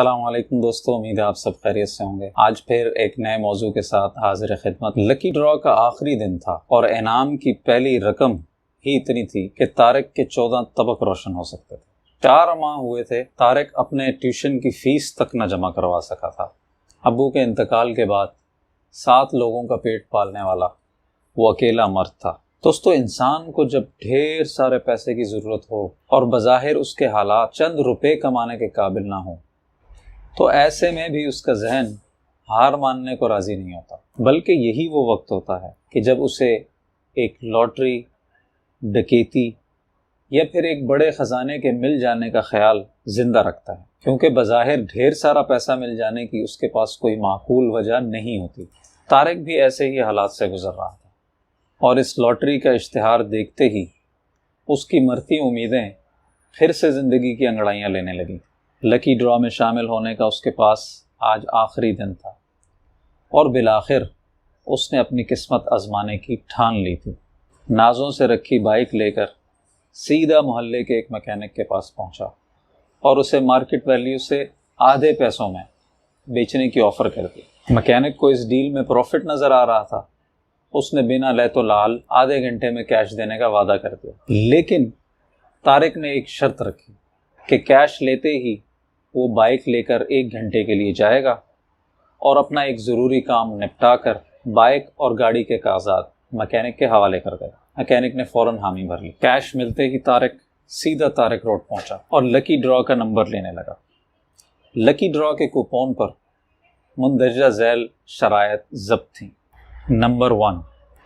السلام علیکم دوستو، امید ہے آپ سب خیریت سے ہوں گے۔ آج پھر ایک نئے موضوع کے ساتھ حاضر خدمت۔ لکی ڈرا کا آخری دن تھا اور انعام کی پہلی رقم ہی اتنی تھی کہ طارق کے 14 طبق روشن ہو سکتے تھے۔ 4 ماہ ہوئے تھے طارق اپنے ٹیوشن کی فیس تک نہ جمع کروا سکا تھا۔ ابو کے انتقال کے بعد 7 لوگوں کا پیٹ پالنے والا وہ اکیلا مرد تھا۔ دوستو، انسان کو جب ڈھیر سارے پیسے کی ضرورت ہو اور بظاہر اس کے حالات چند روپے کمانے کے قابل نہ ہوں، تو ایسے میں بھی اس کا ذہن ہار ماننے کو راضی نہیں ہوتا، بلکہ یہی وہ وقت ہوتا ہے کہ جب اسے ایک لاٹری، ڈکیتی یا پھر ایک بڑے خزانے کے مل جانے کا خیال زندہ رکھتا ہے، کیونکہ بظاہر ڈھیر سارا پیسہ مل جانے کی اس کے پاس کوئی معقول وجہ نہیں ہوتی۔ طارق بھی ایسے ہی حالات سے گزر رہا تھا اور اس لاٹری کا اشتہار دیکھتے ہی اس کی مرتی امیدیں پھر سے زندگی کی انگڑائیاں لینے لگیں۔ لکی ڈرا میں شامل ہونے کا اس کے پاس آج آخری دن تھا اور بالآخر اس نے اپنی قسمت آزمانے کی ٹھان لی تھی۔ نازوں سے رکھی بائک لے کر سیدھا محلے کے ایک مکینک کے پاس پہنچا اور اسے مارکیٹ ویلیو سے آدھے پیسوں میں بیچنے کی آفر کر دی۔ مکینک کو اس ڈیل میں پروفٹ نظر آ رہا تھا۔ اس نے بنا لے تو لال آدھے گھنٹے میں کیش دینے کا وعدہ کر دیا، لیکن طارق نے ایک شرط رکھی کہ کیش لیتے ہی وہ بائک لے کر 1 گھنٹے کے لیے جائے گا اور اپنا ایک ضروری کام نپٹا کر بائک اور گاڑی کے کاغذات مکینک کے حوالے کر دے گا۔ مکینک نے فوراً حامی بھر لی۔ کیش ملتے ہی طارق سیدھا طارق روڈ پہنچا اور لکی ڈرا کا نمبر لینے لگا۔ لکی ڈرا کے کوپون پر مندرجہ ذیل شرائط ضبط تھیں۔ نمبر 1،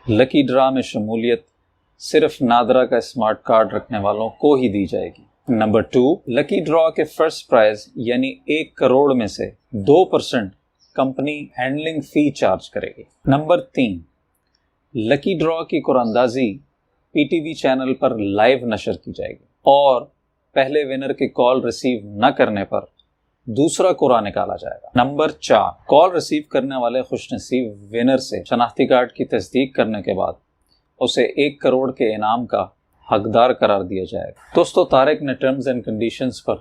لکی ڈرا میں شمولیت صرف نادرا کا اسمارٹ کارڈ رکھنے والوں کو ہی دی جائے گی۔ نمبر 2، لکی ڈرا کے فرسٹ پرائز یعنی 1 کروڑ میں سے 2% کمپنی ہینڈلنگ فی چارج کرے گی۔ نمبر 3، لکی ڈرا کی قرآن اندازی پی ٹی وی چینل پر لائیو نشر کی جائے گی اور پہلے ونر کے کال ریسیو نہ کرنے پر دوسرا قرآن نکالا جائے گا۔ نمبر 4، کال ریسیو کرنے والے خوش نصیب ونر سے شناختی کارڈ کی تصدیق کرنے کے بعد اسے 1 کروڑ کے انعام کا حقدار قرار دیا جائے گا۔ دوستو، طارق نے ٹرمز اینڈ کنڈیشنز پر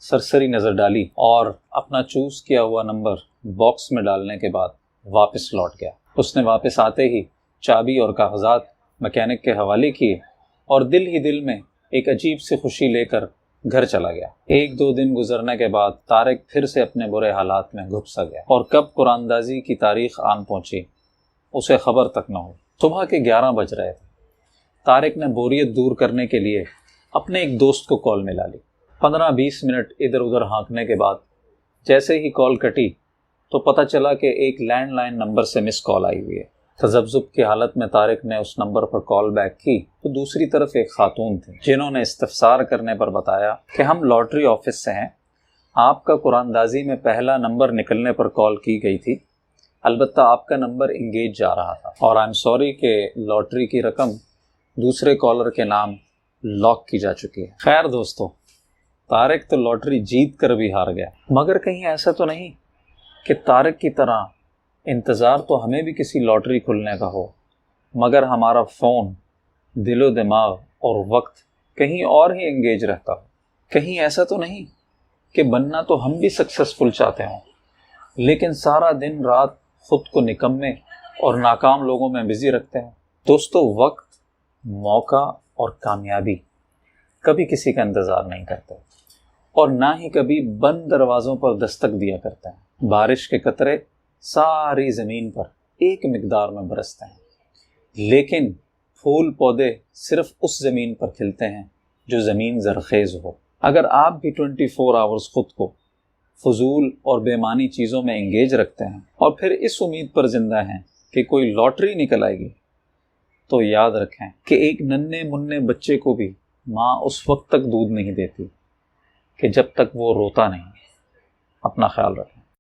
سرسری نظر ڈالی اور اپنا چوز کیا ہوا نمبر باکس میں ڈالنے کے بعد واپس لوٹ گیا۔ اس نے واپس آتے ہی چابی اور کاغذات مکینک کے حوالے کیے اور دل ہی دل میں ایک عجیب سی خوشی لے کر گھر چلا گیا۔ 1-2 دن گزرنے کے بعد طارق پھر سے اپنے برے حالات میں گھپ سا گیا اور کب قرآن اندازی کی تاریخ آن پہنچی اسے خبر تک نہ ہوئی۔ صبح کے 11 بج رہے تھے۔ طارق نے بوریت دور کرنے کے لیے اپنے ایک دوست کو کال ملا لی۔ 15-20 منٹ ادھر ادھر ہانکنے کے بعد جیسے ہی کال کٹی تو پتہ چلا کہ ایک لینڈ لائن نمبر سے مس کال آئی ہوئی ہے۔ تذبذب کی حالت میں طارق نے اس نمبر پر کال بیک کی تو دوسری طرف ایک خاتون تھی جنہوں نے استفسار کرنے پر بتایا کہ ہم لاٹری آفس سے ہیں، آپ کا قرآن اندازی میں پہلا نمبر نکلنے پر کال کی گئی تھی، البتہ آپ کا نمبر انگیج جا رہا تھا اور آئی ایم سوری کہ لاٹری کی رقم دوسرے کالر کے نام لاک کی جا چکی ہے۔ خیر دوستو، طارق تو لاٹری جیت کر بھی ہار گیا، مگر کہیں ایسا تو نہیں کہ طارق کی طرح انتظار تو ہمیں بھی کسی لاٹری کھلنے کا ہو، مگر ہمارا فون، دل و دماغ اور وقت کہیں اور ہی انگیج رہتا ہو۔ کہیں ایسا تو نہیں کہ بننا تو ہم بھی سکسیسفل چاہتے ہوں، لیکن سارا دن رات خود کو نکمے اور ناکام لوگوں میں بزی رکھتے ہیں۔ دوستو، وقت، موقع اور کامیابی کبھی کسی کا انتظار نہیں کرتے اور نہ ہی کبھی بند دروازوں پر دستک دیا کرتے ہیں۔ بارش کے قطرے ساری زمین پر ایک مقدار میں برستے ہیں، لیکن پھول پودے صرف اس زمین پر کھلتے ہیں جو زمین زرخیز ہو۔ اگر آپ بھی 24 آورز خود کو فضول اور بے معنی چیزوں میں انگیج رکھتے ہیں اور پھر اس امید پر زندہ ہیں کہ کوئی لاٹری نکل آئے گی، تو یاد رکھیں کہ ایک ننھے منھے بچے کو بھی ماں اس وقت تک دودھ نہیں دیتی کہ جب تک وہ روتا نہیں۔ اپنا خیال رکھیں۔